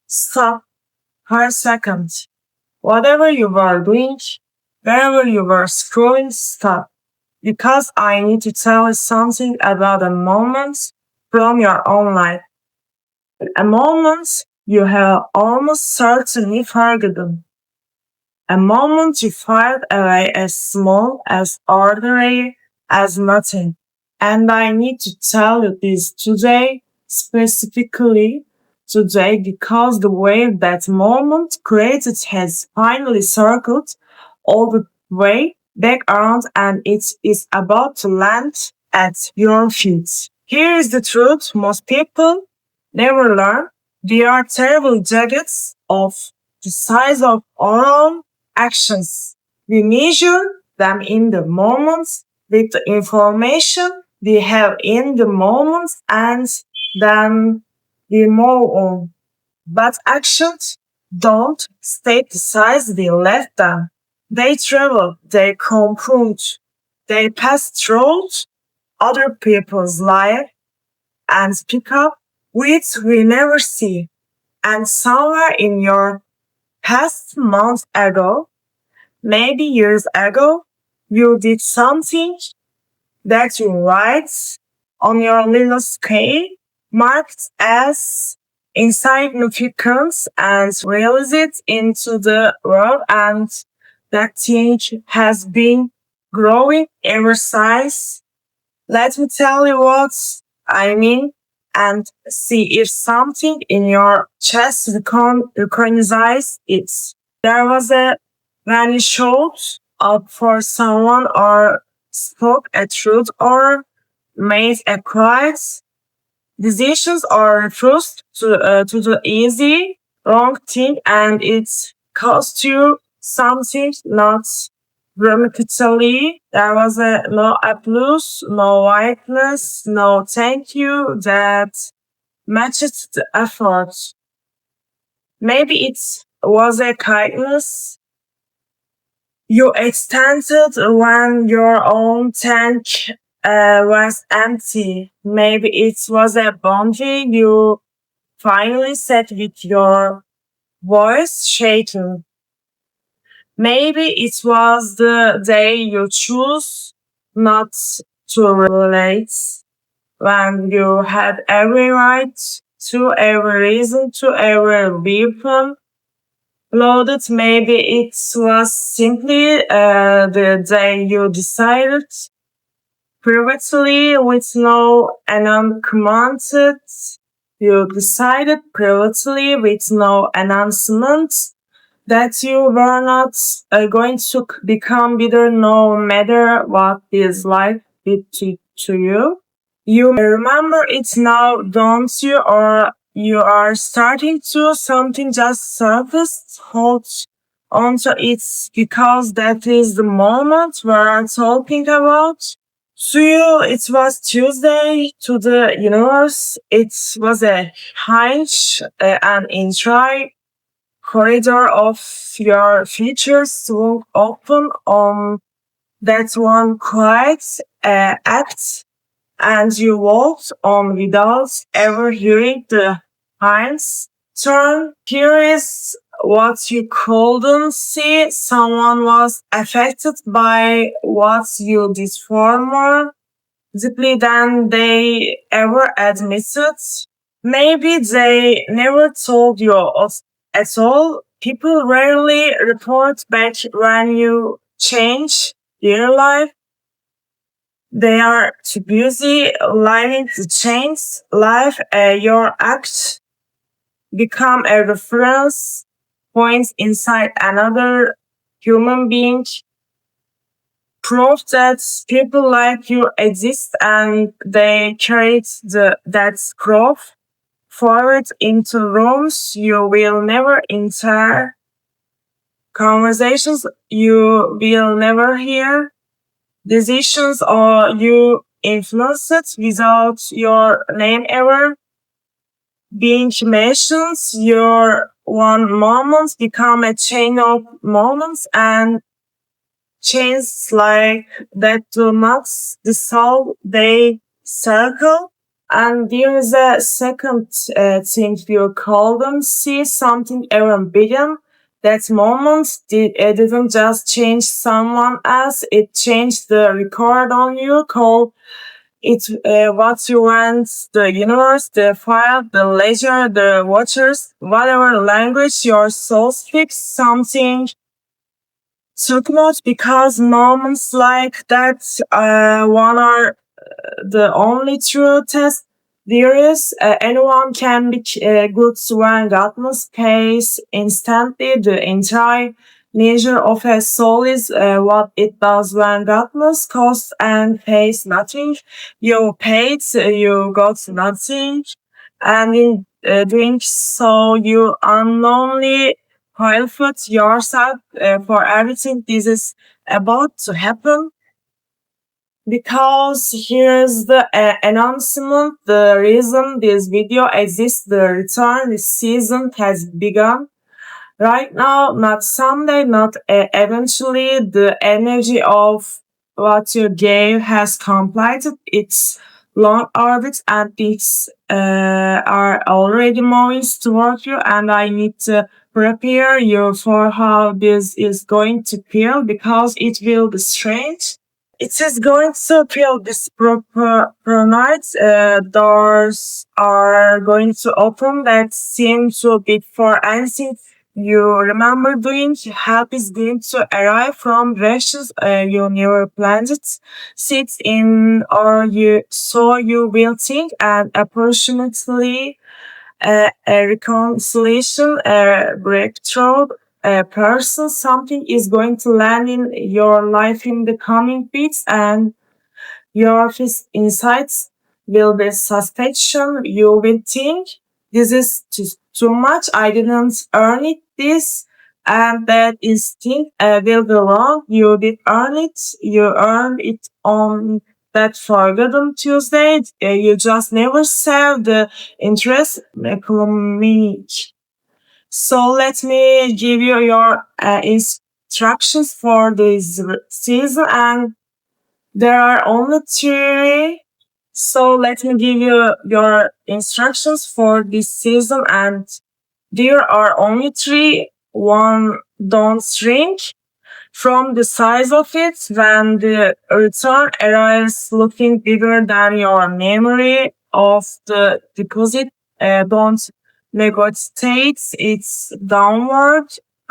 Stop for a second. Whatever you were doing, wherever you were scrolling, stop. Because I need to tell you something about a moment from your own life. A moment you have almost certainly forgotten. A moment you filed away as small, as ordinary, as nothing. And I need to tell you this today, specifically today, because the wave that moment created has finally circled all the way back around and it is about to land at your feet. Here is the truth most people never learn. They are terrible jackets of the size of our own actions. We measure them in the moments with the information we have in the moments and then we move on. But actions don't stay the size we left them. They travel, they compound, they pass through other people's life and pick up which we never see. And somewhere in your past months ago, maybe years ago, you did something that you write on your little scale, marked as insignificance and release it into the world and that change has been growing ever since. Let me tell you what I mean and see if something in your chest recognizes it. There was a when you showed up for someone or spoke a truth or made a quiet decisions or refused to the easy wrong thing and it cost you something not dramatically. There was no applause, no whiteness, no thank you that matched the effort. Maybe it was a kindness you extended when your own tank was empty. Maybe it was a boundary you finally set with your voice shaken. Maybe it was the day you chose not to relate when you had every right to, every reason to, every weapon loaded. Maybe it was simply the day you decided privately with no announcement. You decided privately with no announcement that you were not going to become bitter no matter what this life did to you. You may remember it now, don't you? Or you are starting to something just surfaced. Hold onto it because that is the moment we're talking about. To you, it was Tuesday. To the universe, it was a hunch, an entry corridor of your features swung open on that one quiet act and you walked on without ever hearing the hinds turn. Here is what you couldn't see. Someone was affected by what you did for more deeply than they ever admitted. Maybe they never told you at all. People rarely report back when you change their life. They are too busy living to change life. Your act become a reference point inside another human being. Proof that people like you exist and they carry that growth forward into rooms you will never enter, conversations you will never hear, decisions or you influenced without your name ever being mentioned. Your one moment become a chain of moments and chains like that do not dissolve, they circle. And there is a second thing you call them, see something even bigger. That moment didn't just change someone else, it changed the record on you, call it what you want, the universe, the fire, the leisure, the watchers, whatever language your soul speaks, something took note because moments like that one are the only true test there is. Anyone can be good when Godless pays instantly. The entire nature of a soul is what it does when Godless costs and pays nothing. You paid, you got nothing. And in doing so, you unknowingly qualified yourself for everything this is about to happen because here's the announcement. The reason this video exists, the return this season has begun. Right now, not someday, not eventually. The energy of what you gave has completed its long orbit and things are already moving toward you, and I need to prepare you for how this is going to feel because it will be strange. It is going to feel disproportionate. Doors are going to open that seem too big for anything you remember doing. Help is going to arrive from directions you never planned it. Sit in, or you so you will think, and opportunity a reconciliation, a breakthrough, a person, something is going to land in your life in the coming weeks, and your first insights will be suspicion. You will think this is too much. I didn't earn it. This and that instinct will be wrong. You did earn it. You earned it on that forgotten Tuesday. You just never served the interest economic. So let me give you your instructions for this season, and there are only three. So let me give you your instructions for this season, and there are only three. One, don't shrink from the size of it when the return arrives looking bigger than your memory of the deposit. Don't negotiate it's downward.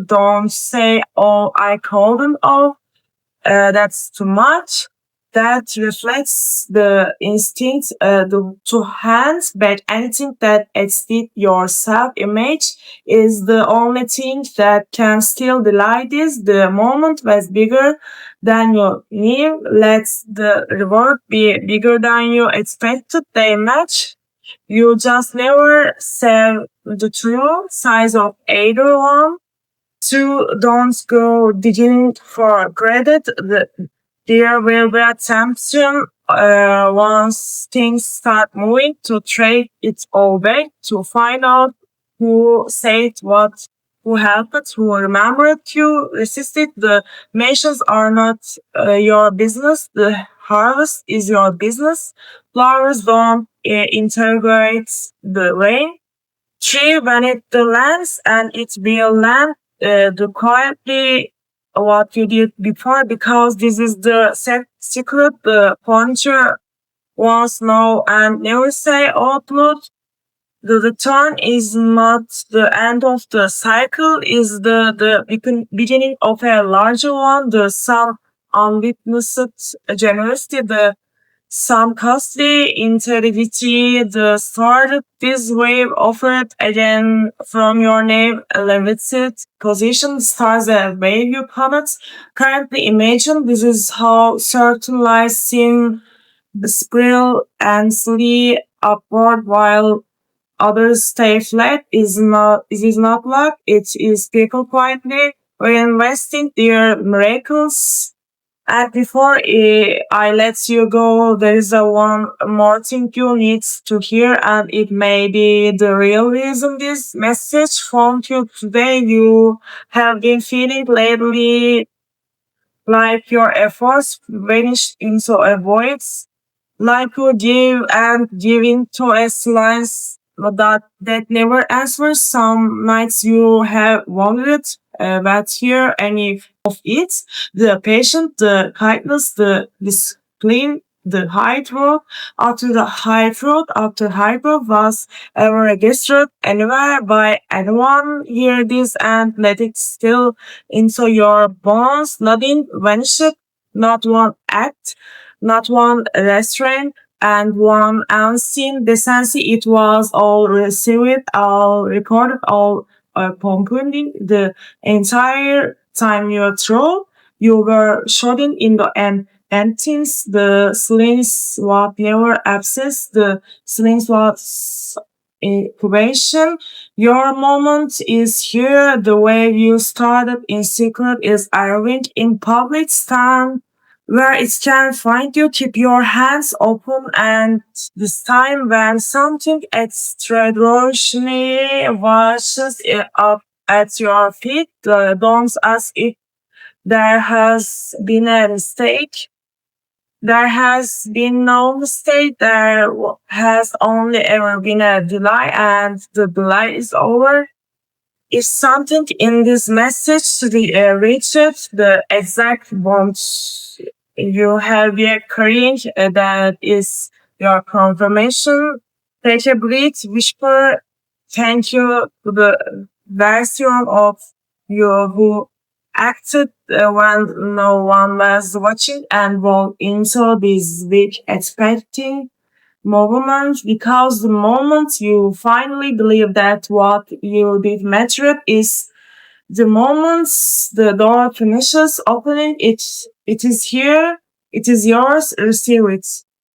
Don't say, oh, I called them off, that's too much. That reflects the instinct to hands back anything that exceeds your self-image is the only thing that can still delay this. The moment was bigger than you knew. Let the reward be bigger than you expected. They match. You just never sell the true size of either one. Two, don't go digging for credit. There will be a temptation once things start moving to trade it all back to find out who said what, who helped, who remembered you, resisted. The nations are not your business. The harvest is your business. Flowers don't integrate the rain. Tree when it lands and it will land the quietly what you did before because this is the secret the puncher wants know and never say outloud. The return is not the end of the cycle, is the beginning of a larger one. The some unwitnessed generosity, the some costly integrity, the started this wave offered again from your name limited position stars a wave you cannot currently imagine. This is how certain lies seem spiral and slowly upward while others stay flat. It is not luck, it is people quietly reinvesting their miracles. And before I let you go, there is a one more thing you need to hear, and it may be the real reason this message found you today. You have been feeling lately like your efforts vanished into a void, like you give and giving to a slice that never answers. Some nights you have wondered, but here any of it, the patience, the kindness, the discipline, the high road after high road was ever registered anywhere by anyone. Hear this and let it still into your bones. Nothing vanished, not one act, not one restraint, and one unseen decency. It was all received, all recorded, all concluding the entire time you through. You were shouting in the emptiness. The slings was never absence. The slings was incubation. Your moment is here. The way you started in secret is arriving in public. Stand where it can find you. Keep your hands open, and this time when something extraordinary washes it up at your feet, don't ask if there has been a mistake. There has been no mistake. There has only ever been a delay, and the delay is over. If something in this message reaches the exact want you have been carrying, that is your confirmation. Take a breath, whisper thank you to the version of you who acted when no one was watching, and walk into this week expecting moment, because the moment you finally believe that what you did mattered is the moment the door finishes opening. It is here, it is yours, receive it.